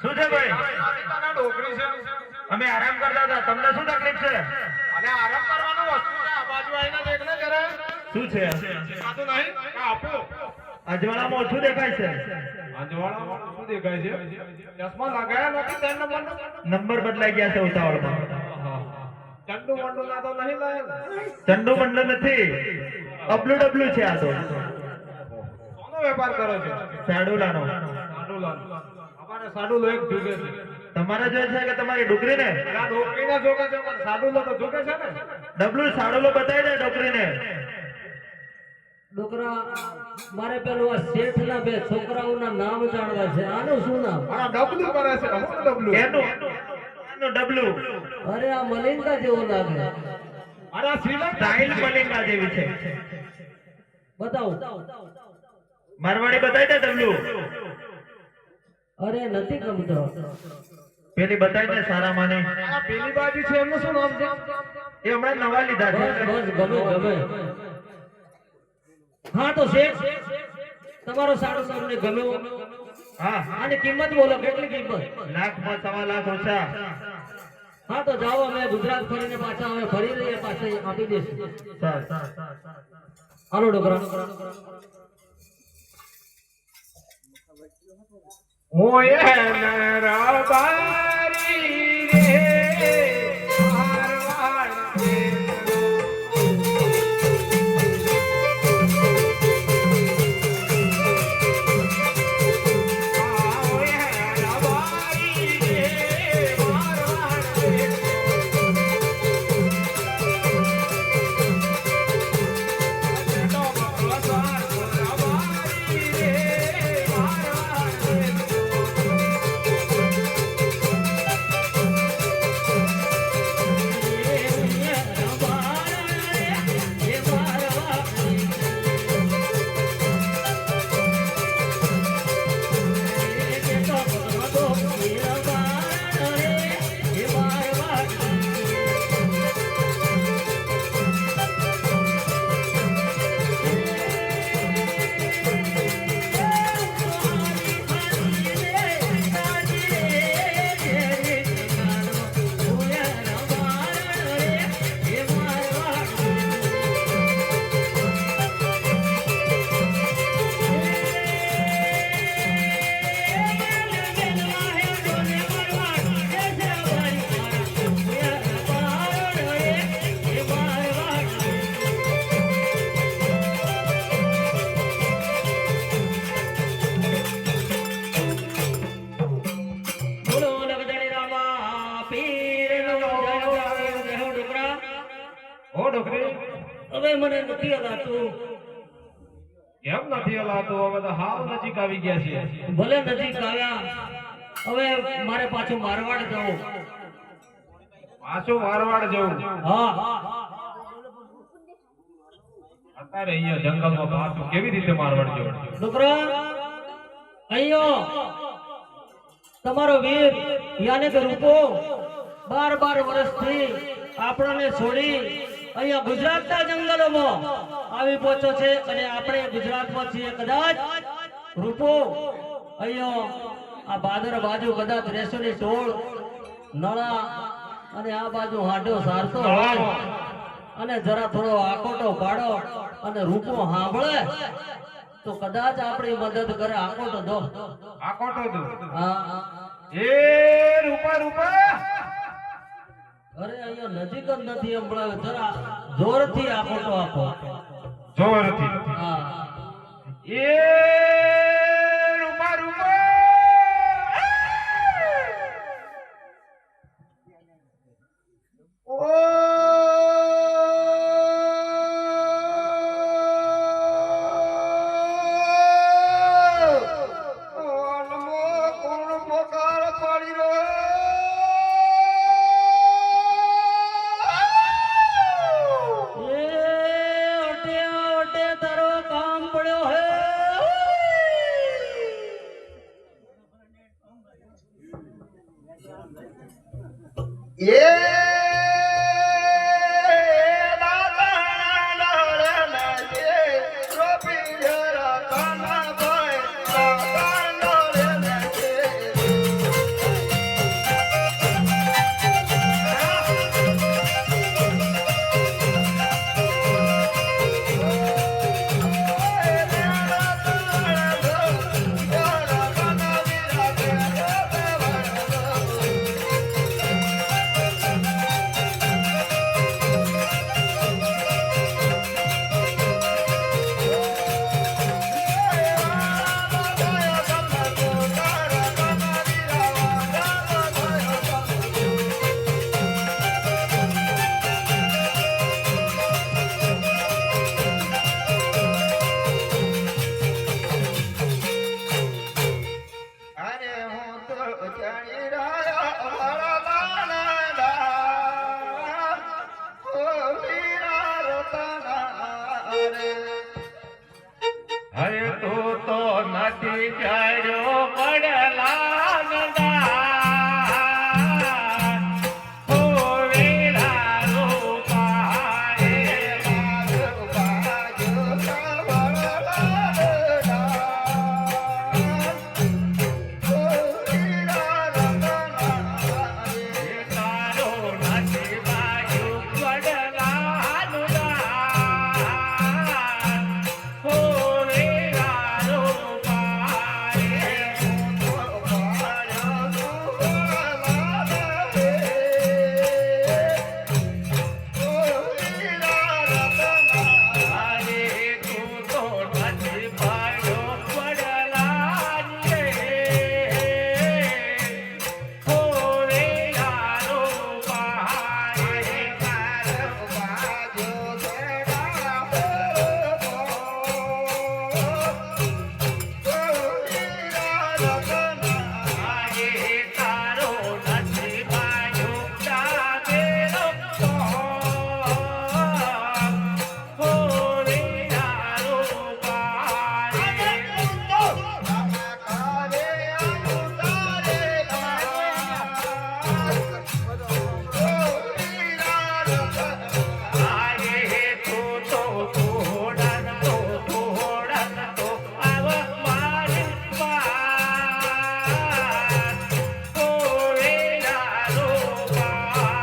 શું છે ભાઈ? ડોકરી છે. અમે આરામ કરતા હતા. તમને શું તકલીફ છે? અને આરામ કરવાનું વસ્તુ છે. આ બાજુ આવીને દેખ ને જરા. શું છે? સાચું નહીં? આપો. અજવાળામાં ઓછું દેખાય છે. અજવાળામાં શું દેખાય છે? ચશ્મા લગાયા નથી 3 નંબરનો. નંબર બદલાઈ ગયા છે ઉતાવળમાં. ચંડુ મંડુ ના તો નહીં લાયા. ચંડુ મંડળ નથી, અબલું ડબલું છે આ તો. કોનો વેપાર કરો છો? સાડુલાનો. સાડુલાનો. અમારે સાડુલો એક જુગે છે. તમારે જોઈએ છે કે તમારી ડુકરીને? આ ડોકરીને જોગે છે પણ સાડુલો તો જુગે છે ને. ડબલું સાડુલો બતાવી દે ડુકરીને. ડોકરા મારે પેલું આ શેઠના 2 છોકરાઓના નામ જાણવા છે. આનું શું નામ? આ ડબલું કરે છે. હું ડબલું. એનું ડબલું. અરે આ મલિંગા જેવો લાગે. અરે આ શ્રીલંકા સાહિલ મલિંગા જેવી છે. બતાવો. મારવાડી બતાવી દે ડબલું. અરે નથી ગમતો. પેલી બતાવી દે સારા માને. આ પેલી બાજુ છે એમનું શું નામ છે? એ હમણાં નવા લીધા બસ છે. બસ ગમે ગમે. હા તો શેઠ તમારો સાડો તમને ગમ્યો. હા, આની કિંમત બોલો, કેટલી કિંમત? લાખમાં 1.25 લાખ ઓછા. હા તો જાઓ, અમે ગુજરાત ફરીને પાછા અમે ફરી લઈએ, પાછા આપી દઈશું. સારું. હાલો ડોકરા. ઓય નરબારી રે મારવાડ રે. હવે મને નથી હલાતું. કેમ નથી હલાતો? હવે તો હાવ નજીક આવી ગયા છે. ભલે નજીક આવ્યા, હવે મારે પાછું મારવાડ જવું. પાછું મારવાડ જવું. હા અત્યારે અહીંયા જંગલમાં પાછું કેવી રીતે મારવાડ જવું? છોકરા અહીંયા તમારો વીર યાને કે રૂપો 12 વર્ષથી આપણને છોડી અહીંયા ગુજરાતના જંગલોમાં આવી પહોંચ્યો છે અને આપણે ગુજરાતમાં છીએ. કદાચ રૂપો અહીંયા આ ભાદર બાજુ કદાચ રેસોની સોળ નળા અને આ બાજુ હાંડો સારતો હોય અને જરા થોડો આકોટો પાડો અને રૂપો સાંભળે તો કદાચ આપણી મદદ કરે. આકોટો દો. આકોટો દો. હા એ રૂપા રૂપા. અરે અહીંયા નજીક જ નથી સંભળાવે. જરા જોરથી આકોટો આપો. જોરથી. હા એ રૂપા રૂપા. ઓ ઝાડ્યો પડલા નદાન ઓ વેરા રૂપાએ તારો નથી બાજુ પડલા નદાન ઓ વેરા રૂપાએ અરે તું તો નથી પાડ્યો પડલા રે ઓ વેરા રૂપાએ આજે તારો નથી પાડ્યો ચાવેરો ઓ વેરા રૂપાએ આજે તું તો થોડાન તો આવ મારી વાત ઓ વેરા રૂપાએ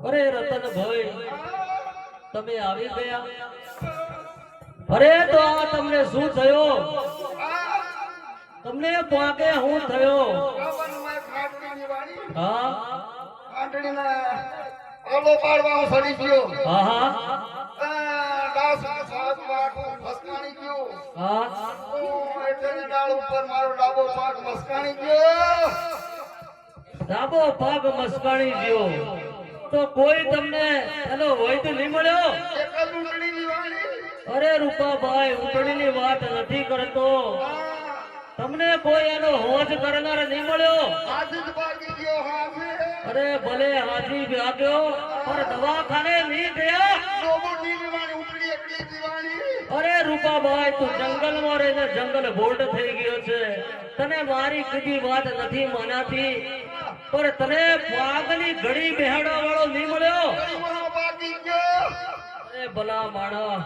અરે રતનભાઈ તમે આવી ગયા અરે તો આ તમને શું થયો તમને પાકે હું થયો હા ઓલો પાડવા સડી ગયો હા હા દાસ સાત પાક મસ્કાણી ગયો હા એટલે ડાળ ઉપર મારો ડાબો પાક મસ્કાણી ગયો ડાબો ભાગ મસ્કાણી ગયો તો કોઈ તમને એનો વૈદ્ય નહીં મળ્યો એક જ ઊંટણીની વાણી અરે રૂપાભાઈ ઊંટણીની વાત નથી કરતો તમને કોઈ એનો હોજ કરનાર નહીં મળ્યો હાથી જ ભાગી ગયો હાથે અરે ભલે હાથી ભાગ્યો પર દવાખાને નહીં ગયા ડોબોની વાણી ઊંટણી એકલી દીવાણી અરે રૂપાભાઈ તું જંગલમાં રહીને જંગલ બોલ્ડ થઈ ગયો છે તને મારી કીધી વાત નથી મનાતી પર તને પાગની ઘડી બેહાડવા વાળો નહીં મળ્યો ગરીબોનો ભાગી ગયો અરે ભલા માણસ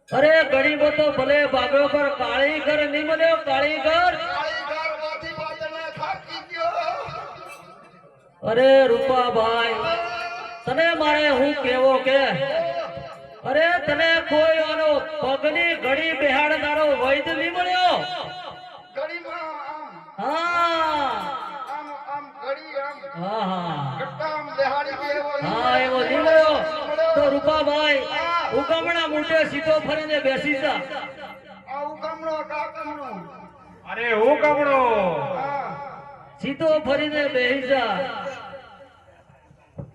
અરે ગરીબો તો ભલે ભાગ્યો પર કાળીગર નહીં મળ્યો કાળીગર કાળી ગાળમાંથી બાદળને થાકી ગયો અરે રૂપાભાઈ તને મારે હું કેવો કે અરે તને કોઈ આનો પગની ઘડી બેહાડનારો વૈદ્ય નહીં મળ્યો ગરીબમાં હા આમ ઘડી આમ હા હા ગટ્ટામ બેહાડી ગયો હા એવો નહીં મળ્યો તો રૂપાભાઈ ઉગમણા મૂઠે સીધો ફરીને બેસી જા આ ઉગમણો કાકમણો અરે હું કમળો હા સીધો ફરીને બેસી જા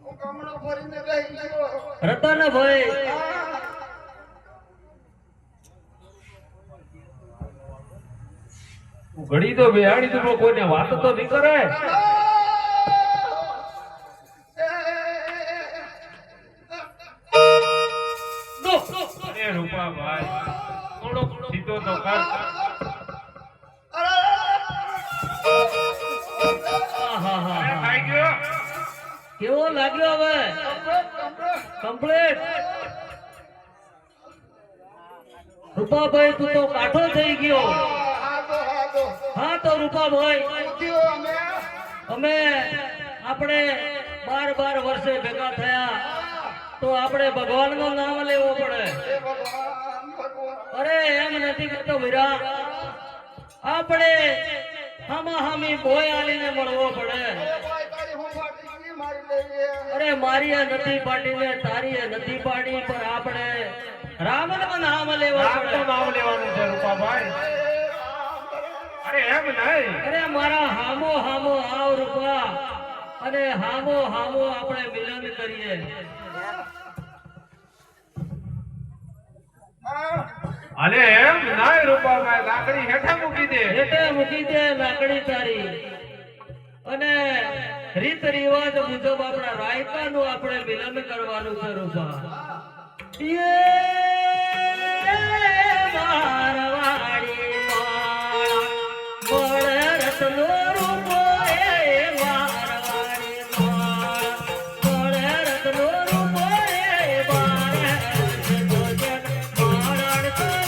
ઉગમણો ફરીને રહી ગયો રતનભાઈ ઘડી તો બેહાડી તું પણ કોઈને વાત તો નહીં કરે અરે રૂપાભાઈ થોડો સીધો તો કર આહાહા. ખાઈ ગયો કેવો લાગ્યો હવે કમ્પ્લીટ રૂપાભાઈ તું તો કાઠો થઈ ગયો હા તો રૂપાભાઈ અમે આપણે 12 વર્ષે ભેગા થયા તો આપણે ભગવાનનું નામ લેવું પડે અરે એમ નથી કહેતો વીરા આપણે હામી બોય આલીને મળવો પડે અરે મારી એ નથી પાડી ને તારી એ નથી પાડી પર આપણે રામનું નામ લેવું રામનું પડે નામ લેવાનું છે રૂપાભાઈ અરે એમ નહીં અરે મારા હામો હામો આવ રૂપા અને હામો હામો આપણે મિલન કરીએ આ અને એમ નાય રૂપામાં લાકડી હેઠા મૂકી દે. હેઠે મૂકી દે લાકડી તારી. અને રીત રિવાજ મુજબ આપણા રાયકાનું આપણે મિલન કરવાનું છે રૂપા. મારવાડી માળા મળે રતનો રૂપો એ મારવાડી માળા મળે રતનો રૂપો એ મારે મારણ કરે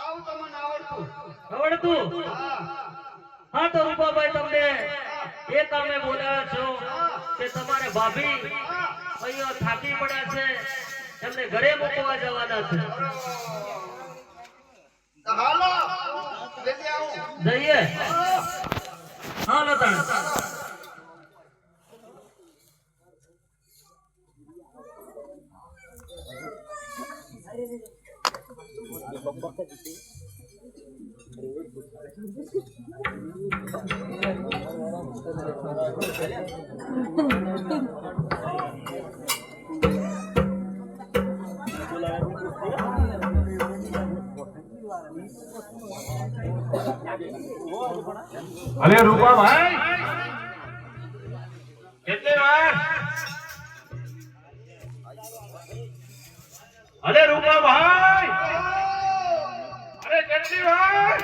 આવું તમને આવડતું? આવડતું? હા. હા તો રૂપાભાઈ તમને એ કામે બોલાવ્યા છો કે તમારે ભાભી અહીંયા થાકી પડ્યા છે, એમને ઘરે મૂકવા જવાના છે. તો હાલો જલ્દી આવું. જઈએ. હા લતાણ. અરે રૂપાભાઈ કેટલી વાર? અરે રૂપાભાઈ અરે કેટલી વાર?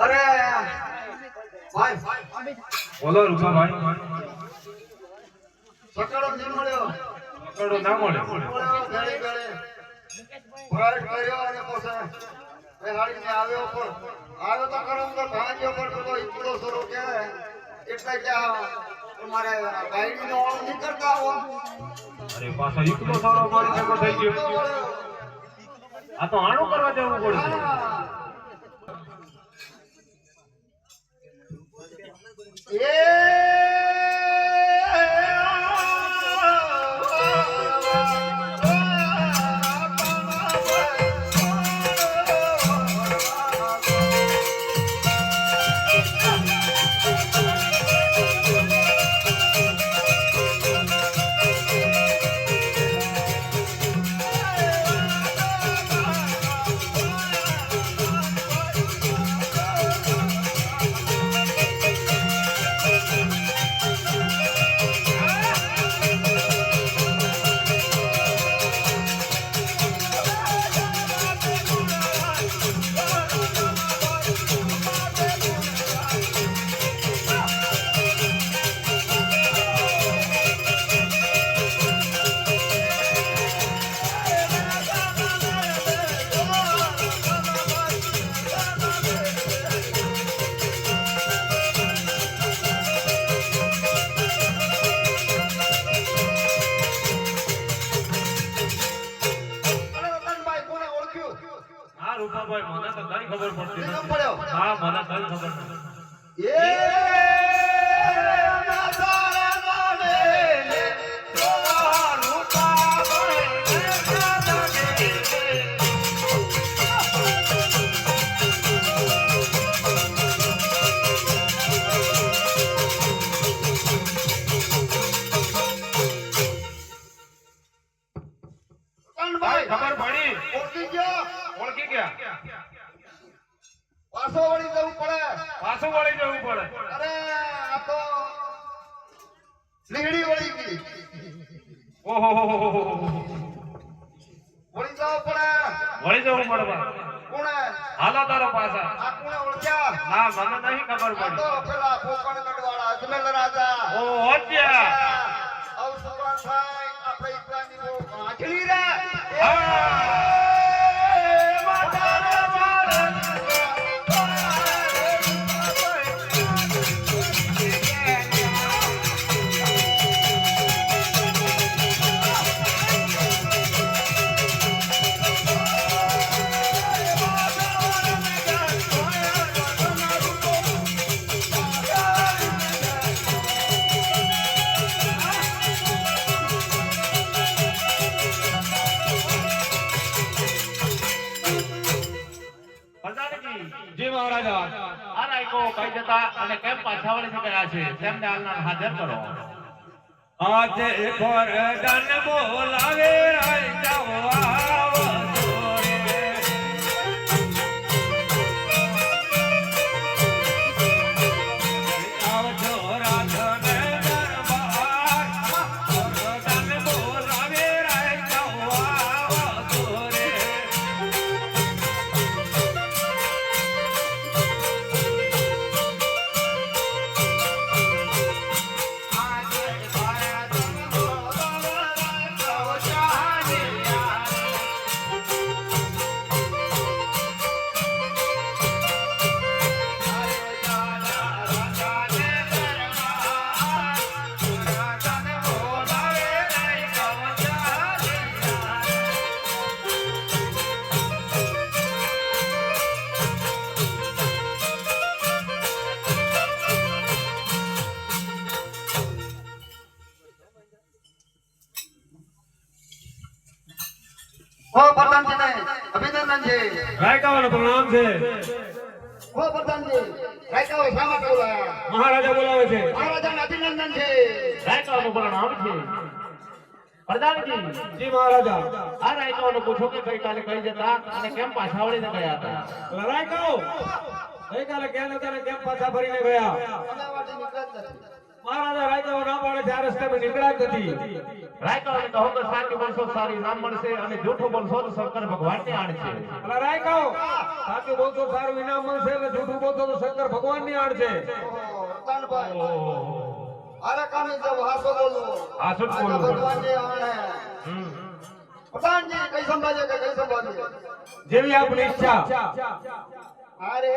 અરે ભાઈ બોલો રૂપાભાઈ. સકડો નહીં મળ્યો. પકડો ના મળે. મળ્યો ઘડી ઘડી. ભરાટ કર્યો અને પછી એ હાડીને આવ્યો પણ આવ્યો તો ખરો તો ભાગ્યો પણ પેલો ઈકડો સરો કે એટલે કે તમારે ગાઈડીનો ઓળખ નહીં કરતા આવો. અરે પાછો એકલો સારો મારી ભેગો થઈ ગયો. આ તો આણું કરવા જવું પડશે. ભાઈ મને તો કઈ ખબર પડતી કેમ નથી પડ્યો? હા મને કઈ ખબર નથી એ નાતારા નામે ને સોવાનું પાવડે ભાઈ ભાઈ ખબર પડી ઓળખી ગયો ઓળખી ગયા પાછો વળી જવું પડે પાછું વળી જવું પડે અરે આ તો લીગડી વળી ગઈ ઓહો વળી જવું પડે વળી જવું પડે ભાઈ. કોણે હાલો તારો પાછા આ કોણે ઓળખ્યા ના મને નહીં ખબર આ તો પડી પેલા કોકણગઢ વાળા અજમેર રાજા ઓ હોત્યા આવ સુકાન થાય આપણે ઈબ્રાની બહુ આંચળી રે જી મહારાજા આ રાયકો કઈ જતા અને કેમ પાછા વળી ગયા છે તેમને હાલના હાજર કરો આજે પર ડન બોલાવે રાજા આવજો રે આવજો રાજને દરબાર ડન બોલાવે રાજા આવજો રે ઓ પ્રધાનજી ને અભિનંદન છે રાયકાઓને પ્રણામ છે ઓ પ્રધાનજી રાયકાઓ શામાં બોલાયા મહારાજા બોલાવે છે મહારાજાને અભિનંદન છે રાયકાઓનું પ્રણામ છે પ્રધાનજી જી મહારાજા આ રાયકાઓને પૂછો કે ગઈકાલે કઈ જતા અને કેમ પાછા વળીને ગયા હતા રાયકાઓ ગઈકાલે ક્યાં નતા ને કેમ પાછા ફરીને ગયા અમદાવાદથી નીકળ્યા જ નથી. મહારાજા રાયકાઓ ના પાડે છે આ રસ્તે પર નીકળ્યા જ નથી રાયકાઓને કહો કે સાચું બોલશો સારી નામ મળશે અને જૂઠું બોલશો તો શંકર ભગવાનની આણ છે અલા રાયકાઓ સાચું બોલતો સારું ઇનામ મળશે અને જૂઠું બોલતો તો શંકર ભગવાનની આડ છે ઓહો, પ્રધાનભાઈ અરે કામી જબ હાસો બોલો હાસું જ આજે બોલવું પડે. ભગવાનની આણે પ્રધાનજી કઈ સંભાળે કે કઈ સંભાળે જેવી આપની ઈચ્છા અરે